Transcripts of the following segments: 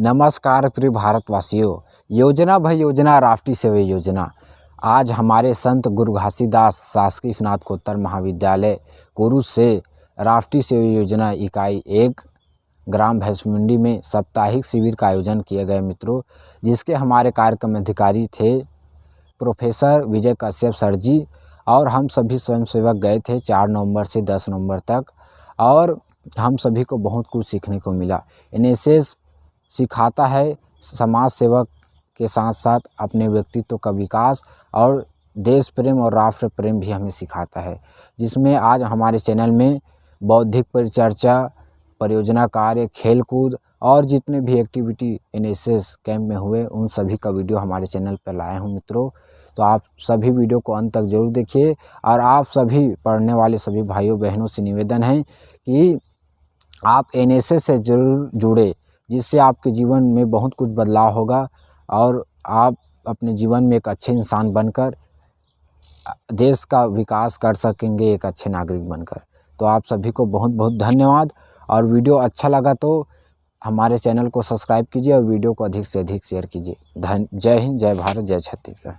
नमस्कार प्रिय भारतवासियों। योजना भय योजना राष्ट्रीय सेवा योजना। आज हमारे संत गुरु घासीदास शासकीय स्नातकोत्तर महाविद्यालय कुरुद से राष्ट्रीय सेवा योजना इकाई 1 ग्राम भैंसमुंडी में साप्ताहिक शिविर का आयोजन किया गया मित्रों, जिसके हमारे कार्यक्रम अधिकारी थे प्रोफेसर विजय कश्यप सर जी। और हम सभी स्वयंसेवक गए थे 4 नवंबर से 10 नवंबर तक, और हम सभी को बहुत कुछ सीखने को मिला। एनएसएस सिखाता है समाज सेवक के साथ साथ अपने व्यक्तित्व का विकास और देश प्रेम और राष्ट्र प्रेम भी हमें सिखाता है, जिसमें आज हमारे चैनल में बौद्धिक परिचर्चा, परियोजना कार्य, खेलकूद और जितने भी एक्टिविटी एनएसएस कैंप में हुए उन सभी का वीडियो हमारे चैनल पर लाए हूँ मित्रों। तो आप सभी वीडियो को अंत तक जरूर देखिए, और आप सभी पढ़ने वाले सभी भाइयों बहनों से निवेदन है कि आप एनएसएस से जरूर जुड़े, जिससे आपके जीवन में बहुत कुछ बदलाव होगा और आप अपने जीवन में एक अच्छे इंसान बनकर देश का विकास कर सकेंगे, एक अच्छे नागरिक बनकर। तो आप सभी को बहुत बहुत धन्यवाद, और वीडियो अच्छा लगा तो हमारे चैनल को सब्सक्राइब कीजिए और वीडियो को अधिक से अधिक शेयर कीजिए। जय हिंद, जय भारत, जय छत्तीसगढ़।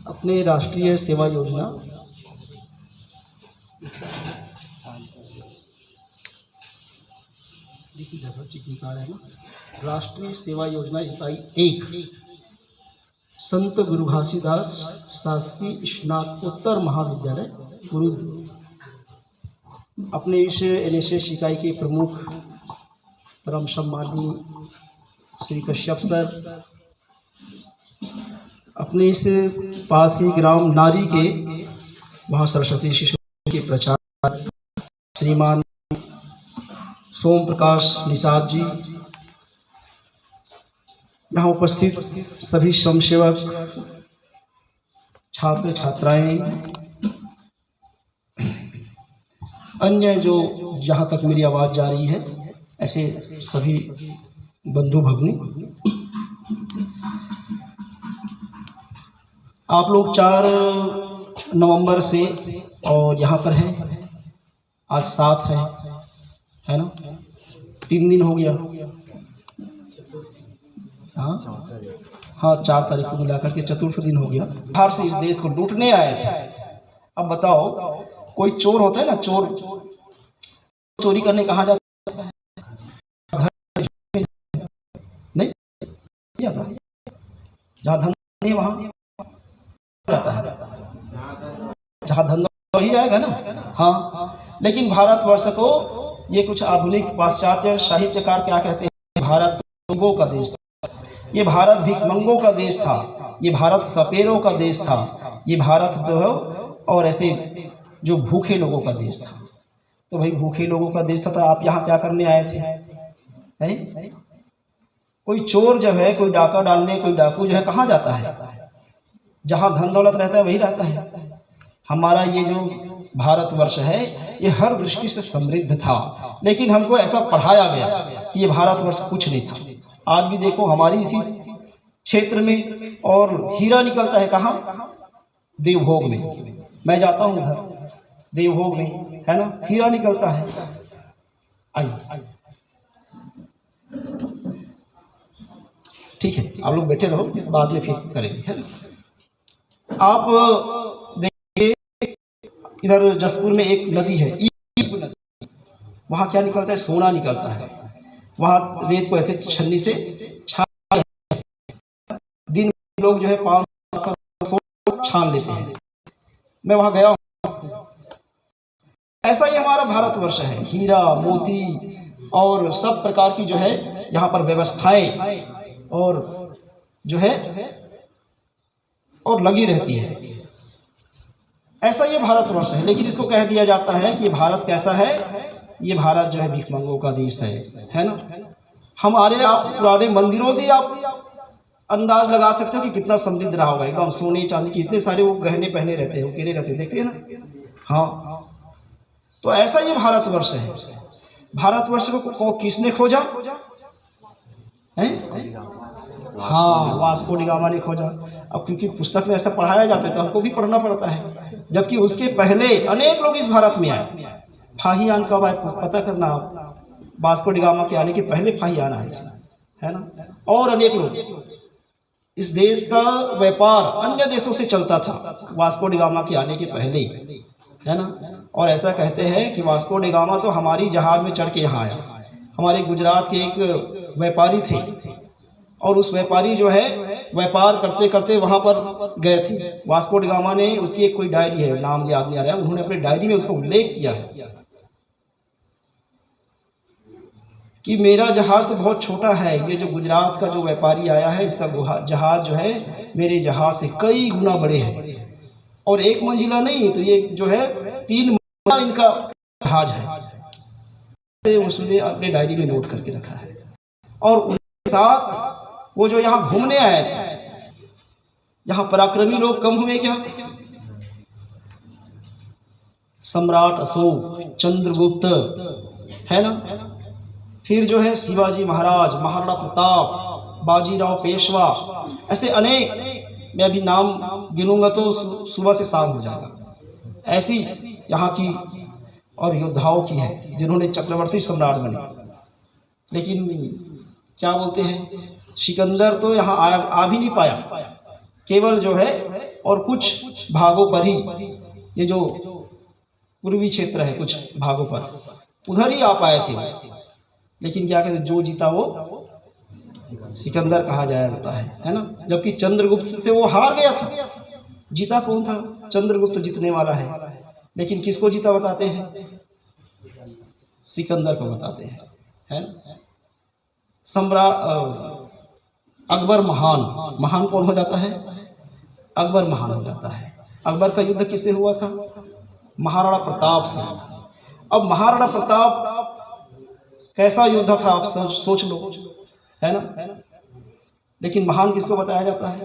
अपने राष्ट्रीय सेवा योजना राष्ट्रीय सेवा योजना इकाई 1 संत गुरु घासीदास शासकीय स्नातकोत्तर महाविद्यालय कुरुद अपने इस एनएसएस इकाई के प्रमुख परम सम्माननीय श्री कश्यप सर अपने इस पास ही ग्राम नारी के वहाँ सरस्वती शिशु के प्रचार श्रीमान सोम प्रकाश निषाद जी, यहाँ उपस्थित सभी स्वयंसेवक, छात्र छात्राएं, अन्य जो जहाँ तक मेरी आवाज़ जा रही है ऐसे सभी बंधु भगिनी, आप लोग 4 नवंबर से और यहाँ पर हैं, आज 7 है ना, 3 दिन हो गया। हाँ 4 तारीख को मिलाकर के 4th दिन हो गया। बाहर से इस देश को लूटने आए थे। अब बताओ, कोई चोर होता है ना, चोर चोरी करने कहाँ जाता है? नहीं जाता, जहाँ धन नहीं वहाँ जाता है, जहाँ धंधा वही जाएगा ना। हाँ, लेकिन भारतवर्ष को ये कुछ आधुनिक पाश्चात्य साहित्यकार क्या कहते हैं? भारत भिखमंगों का देश था, ये भारत भिखमंगों का देश था, ये भारत सपेरों का देश था, ये भारत जो है और ऐसे जो भूखे लोगों का देश था। तो भाई भूखे लोगों का देश था, तो आप यहाँ क्या करने आए थे? है? कोई चोर जो है, कोई डाका डालने, कोई डाकू जो है कहाँ जाता है? जहाँ धन दौलत रहता है वही रहता है। हमारा ये जो भारतवर्ष है ये हर दृष्टि से समृद्ध था, लेकिन हमको ऐसा पढ़ाया गया कि ये भारतवर्ष कुछ नहीं था। आज भी देखो हमारी इसी क्षेत्र में और हीरा निकलता है कहाँ? देवभोग में। मैं जाता हूँ उधर देवभोग में, है ना, हीरा निकलता है। आइए ठीक है, आप लोग बैठे रहो, बाद में फिर करेंगे, है ना। आप देखिए इधर जसपुर में एक नदी है, वहाँ क्या निकलता है? सोना निकलता है। वहाँ रेत को ऐसे छन्नी से छान, दिन में लोग जो है 500 छान लेते हैं। मैं वहाँ गया हूँ। ऐसा ही हमारा भारतवर्ष है, हीरा मोती और सब प्रकार की जो है यहाँ पर व्यवस्थाएं और जो है और लगी रहती है। ऐसा ये भारतवर्ष है, लेकिन इसको कह दिया जाता है कि भारत कैसा है? ये भारत जो है भिखमंगों का देश है ना। हमारे आप पुराने मंदिरों से आप अंदाज लगा सकते हो कि कितना समृद्ध रहा होगा। एकदम सोने चांदी के इतने सारे वो गहने पहने रहते हैं, वो केरे रहते हैं, देखते हैं ना। हाँ, तो ऐसा ये भारतवर्ष है। भारतवर्ष को किसने खोजा है? हाँ, वास्को डी गामा ने खोजा। अब क्योंकि पुस्तक में ऐसा पढ़ाया जाता है तो हमको भी पढ़ना पड़ता है, जबकि उसके पहले अनेक लोग इस भारत में आए। फाहियान कब आए पता करना आप, वास्को डी गामा के आने के पहले फाहियान आए थे, है ना। और अनेक लोग, इस देश का व्यापार अन्य देशों से चलता था वास्को डी गामा के आने के पहले ही, है ना। और ऐसा कहते हैं कि वास्को डी गामा तो हमारी जहाज में चढ़ के यहाँ आया। हमारे गुजरात के एक व्यापारी थे और उस व्यापारी जो है व्यापार करते करते वहाँ पर गए थे। वास्को डी गामा ने, उसकी एक कोई डायरी है, नाम याद नहीं आ रहा है, उन्होंने अपनी डायरी में उसका उल्लेख किया है कि मेरा जहाज़ तो बहुत छोटा है, ये जो गुजरात का जो व्यापारी आया है इसका जहाज़ जो है मेरे जहाज़ से कई गुना बड़े हैं, और एक मंजिला नहीं तो ये जो है 3 मंजिला इनका जहाज़ है। उसने अपने डायरी में नोट करके रखा है। और उनके साथ वो जो यहाँ घूमने आए थे, यहाँ पराक्रमी लोग कम हुए क्या? सम्राट अशोक, चंद्रगुप्त, है ना, फिर जो है शिवाजी महाराज, महाराणा प्रताप, बाजीराव पेशवा, ऐसे अनेक, मैं अभी नाम गिनूंगा तो सुबह से शाम हो जाएगा। ऐसी यहाँ की और योद्धाओं की है जिन्होंने चक्रवर्ती सम्राट बने। लेकिन क्या बोलते हैं, सिकंदर तो यहाँ आ भी नहीं पाया, केवल जो है और कुछ भागों पर ही, ये जो पूर्वी क्षेत्र है कुछ भागों पर, उधर ही आ पाए थे। लेकिन क्या कहते, जो जीता वो सिकंदर कहा जाता है ना। जबकि चंद्रगुप्त से वो हार गया था, जीता कौन था? चंद्रगुप्त जीतने वाला है, लेकिन किसको जीता बताते हैं? सिकंदर को बताते हैं, है ना। सम्राट अकबर महान कौन हो जाता है? अकबर महान हो जाता है। अकबर का युद्ध किससे हुआ था? महाराणा प्रताप से। अब महाराणा प्रताप कैसा योद्धा था आप सब सोच लो, है ना। लेकिन महान किसको बताया जाता है?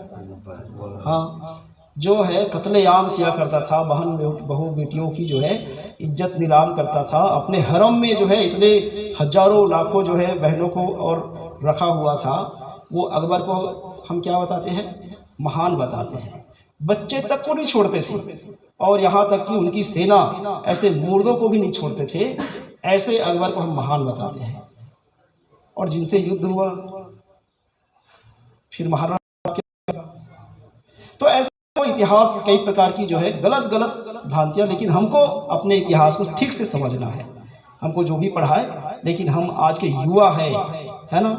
हाँ, जो है कत्लेआम किया करता था, बहू बेटियों की जो है इज्जत नीलाम करता था, अपने हरम में जो है इतने हजारों लाखों जो है बहनों को और रखा हुआ था, वो अकबर को हम क्या बताते हैं? महान बताते हैं। बच्चे तक को नहीं छोड़ते थे, और यहाँ तक कि उनकी सेना ऐसे मुर्दों को भी नहीं छोड़ते थे। ऐसे अकबर को हम महान बताते हैं। और जिनसे युद्ध हुआ फिर महाराणा, तो ऐसा इतिहास कई प्रकार की जो है गलत भ्रांतियां, लेकिन हमको अपने इतिहास को ठीक से समझना है। हमको जो भी पढ़ाए, लेकिन हम आज के युवा है ना,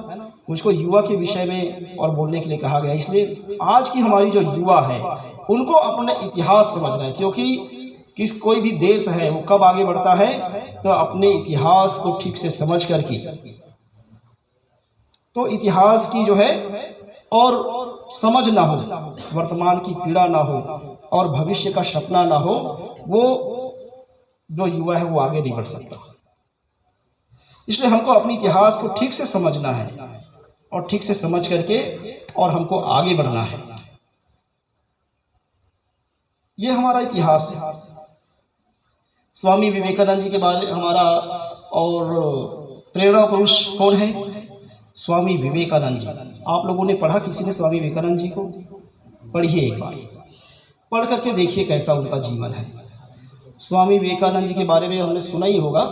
मुझको युवा के विषय में और बोलने के लिए कहा गया। इसलिए आज की हमारी जो युवा है उनको अपने इतिहास समझना है, क्योंकि कोई भी देश है वो कब आगे बढ़ता है तो अपने इतिहास को ठीक से समझ करके। तो इतिहास की जो है और समझ ना हो, वर्तमान की पीड़ा ना हो और भविष्य का सपना ना हो, वो जो युवा है वो आगे नहीं बढ़ सकता। इसलिए हमको अपने इतिहास को ठीक से समझना है और ठीक से समझ करके और हमको आगे बढ़ना है। ये हमारा इतिहास है। स्वामी विवेकानंद जी के बारे हमारा और प्रेरणा पुरुष कौन है? स्वामी विवेकानंद जी। आप लोगों ने पढ़ा, किसी ने स्वामी विवेकानंद जी को? पढ़िए, एक बार पढ़ करके देखिए कैसा उनका जीवन है। स्वामी विवेकानंद जी के बारे में हमने सुना ही होगा,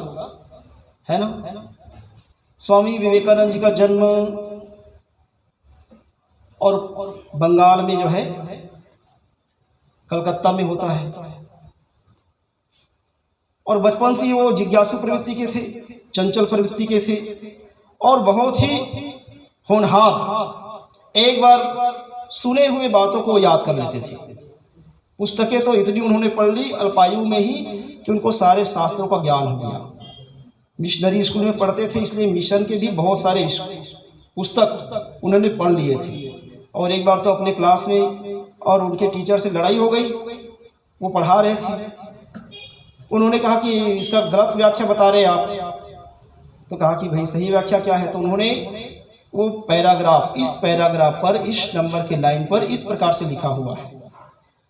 है ना। स्वामी विवेकानंद जी का जन्म और बंगाल में जो है कलकत्ता में होता है, और बचपन से वो जिज्ञासु प्रवृत्ति के थे, चंचल प्रवृत्ति के थे और बहुत ही होनहार। एक बार सुने हुए बातों को याद कर लेते थे। पुस्तकें तो इतनी उन्होंने पढ़ ली अल्पायु में ही कि उनको सारे शास्त्रों का ज्ञान हो गया। मिशनरी स्कूल में पढ़ते थे, इसलिए मिशन के भी बहुत सारे पुस्तक उन्होंने पढ़ लिए थे। और एक बार तो अपने क्लास में और उनके टीचर से लड़ाई हो गई। वो पढ़ा रहे थे, उन्होंने कहा कि इसका गलत व्याख्या बता रहे आप। तो कहा कि भाई सही व्याख्या क्या है? तो उन्होंने वो पैराग्राफ, इस पैराग्राफ पर, इस नंबर के लाइन पर इस प्रकार से लिखा हुआ है,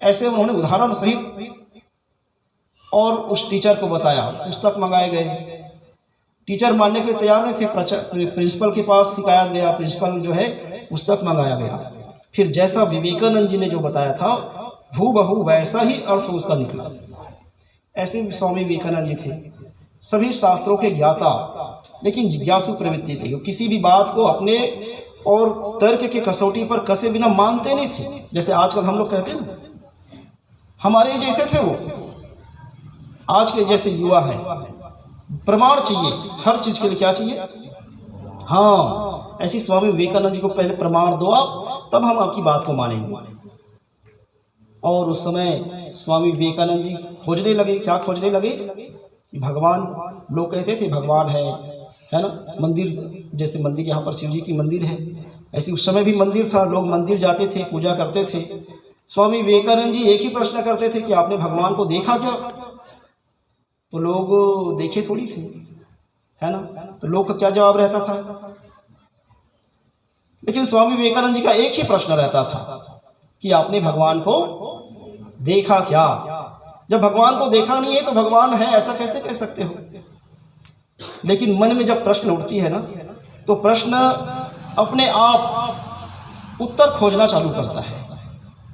ऐसे उन्होंने उदाहरण सहित और उस टीचर को बताया। पुस्तक मंगाए गए, टीचर मानने के लिए तैयार नहीं थे। प्रिंसिपल के पास शिकायत गया, प्रिंसिपल जो है पुस्तक मंगाया गया। फिर जैसा विवेकानंद जी ने जो बताया था हूबहू वैसा ही अर्थ उसका निकला। ऐसे स्वामी विवेकानंद जी थे, सभी शास्त्रों के ज्ञाता, लेकिन जिज्ञासु प्रवृत्ति थी। वो किसी भी बात को अपने और तर्क की कसौटी पर कसे बिना मानते नहीं थे। जैसे आजकल हम लोग कहते हैं ना, हमारे ही जैसे थे वो। आज के जैसे युवा है, प्रमाण चाहिए हर चीज के लिए। क्या चाहिए? हाँ, ऐसी स्वामी विवेकानंद जी को पहले प्रमाण दो आप, तब हम आपकी बात को मानेंगे। और उस समय स्वामी विवेकानंद जी खोजने लगे। क्या खोजने लगे? कि भगवान, लोग कहते थे भगवान है ना, मंदिर, जैसे मंदिर यहाँ पर शिव जी की मंदिर है, ऐसी उस समय भी मंदिर था, लोग मंदिर जाते थे, पूजा करते थे। स्वामी विवेकानंद जी एक ही प्रश्न करते थे कि आपने भगवान को देखा क्या? तो लोग देखे थोड़ी थे, है ना, तो लोग का क्या जवाब रहता था? लेकिन स्वामी विवेकानंद जी का एक ही प्रश्न रहता था कि आपने भगवान को देखा क्या? जब भगवान को देखा नहीं है तो भगवान है ऐसा कैसे कह सकते हो? लेकिन मन में जब प्रश्न उठती है ना, तो प्रश्न अपने आप उत्तर खोजना चालू करता है।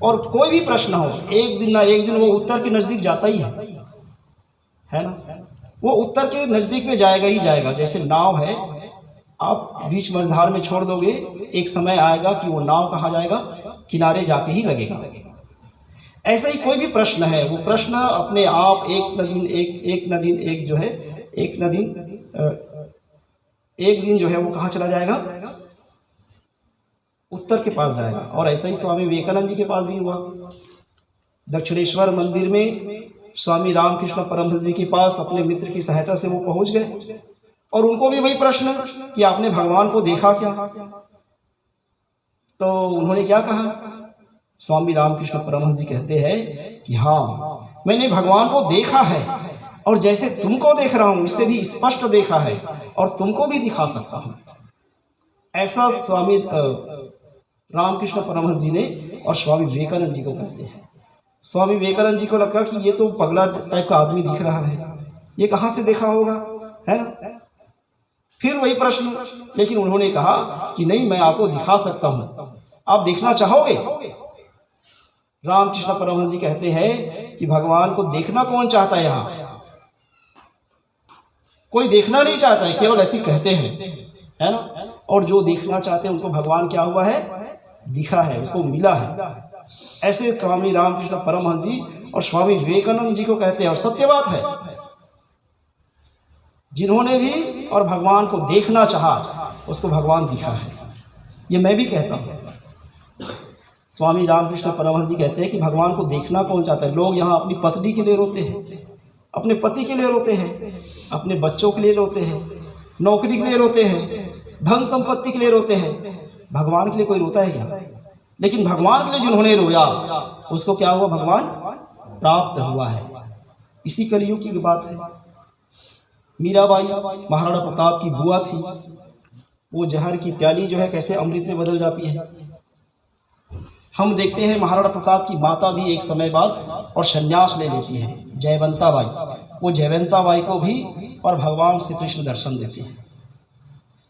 और कोई भी प्रश्न हो, एक दिन ना एक दिन वो उत्तर के नजदीक जाता ही है ना, वो उत्तर के नजदीक में जाएगा ही जाएगा। जैसे नाव है, आप बीच मझधार में छोड़ दोगे, एक समय आएगा कि वो नाव कहाँ जाएगा? किनारे जाके ही लगेगा। ऐसा ही कोई भी प्रश्न है, वो प्रश्न अपने आप एक दिन जो है वो कहाँ चला जाएगा? उत्तर के पास जाएगा। और ऐसा ही स्वामी विवेकानंद जी के पास भी हुआ। दक्षिणेश्वर मंदिर में स्वामी रामकृष्ण परमहंस जी के पास अपने मित्र की सहायता से वो पहुंच गए, और उनको भी वही प्रश्न कि आपने भगवान को देखा क्या? तो उन्होंने क्या कहा? स्वामी रामकृष्ण परमहंस जी कहते हैं कि हाँ, मैंने भगवान को देखा है, और जैसे तुमको देख रहा हूं इससे भी स्पष्ट देखा है, और तुमको भी दिखा सकता हूं। ऐसा स्वामी रामकृष्ण परमहंस जी ने और स्वामी विवेकानंद जी को कहते हैं। स्वामी विवेकानंद जी को लगा कि ये तो पगला टाइप का आदमी दिख रहा है, ये कहाँ से देखा होगा, है ना। फिर वही प्रश्न, लेकिन उन्होंने कहा कि नहीं, मैं आपको दिखा सकता हूं, आप देखना चाहोगे? रामकृष्ण परमहंस जी कहते हैं कि भगवान को देखना कौन चाहता है? यहाँ कोई देखना नहीं चाहता है, केवल ऐसे कहते हैं, है ना। और जो देखना चाहते हैं उनको भगवान क्या हुआ है? दिखा है, उसको मिला है। ऐसे स्वामी रामकृष्ण परमहंस जी और स्वामी विवेकानंद जी को कहते हैं। और सत्य बात है, जिन्होंने भी और भगवान को देखना चाहा उसको भगवान दिखा है। ये मैं भी कहता हूँ। स्वामी रामकृष्ण परमहंस जी कहते हैं कि भगवान को देखना कौन चाहता है? लोग यहाँ अपनी पत्नी के लिए रोते हैं, अपने पति के लिए रोते हैं, अपने बच्चों के लिए रोते हैं, नौकरी के लिए रोते हैं, धन संपत्ति के लिए रोते हैं। भगवान के लिए कोई रोता है क्या? लेकिन भगवान के लिए जिन्होंने रोया उसको क्या हुआ? भगवान प्राप्त हुआ है। इसी कलयुग की बात है। मीराबाई महाराणा प्रताप की बुआ थी। वो जहर की प्याली जो है कैसे अमृत में बदल जाती है। हम देखते हैं महाराणा प्रताप की माता भी एक समय बाद और संन्यास ले लेती है, जयवंता बाई। वो जयवंता बाई को भी और भगवान श्री कृष्ण दर्शन देते हैं।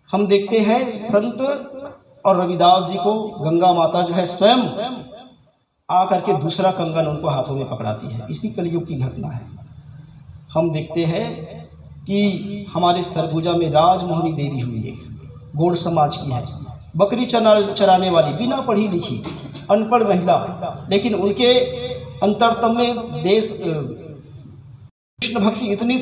हम देखते हैं संत और रविदास जी को गंगा माता जो है स्वयं आकर के दूसरा कंगन उनको हाथों में पकड़ाती है। इसी कलयुग की घटना है। हम देखते हैं कि हमारे सरगुजा में राजमोहनी देवी हुई, एक गौड़ समाज की है, बकरी चराने वाली, बिना पढ़ी लिखी, अनपढ़ महिला, लेकिन उनके अंतरतम में देश कृष्ण भक्ति इतनी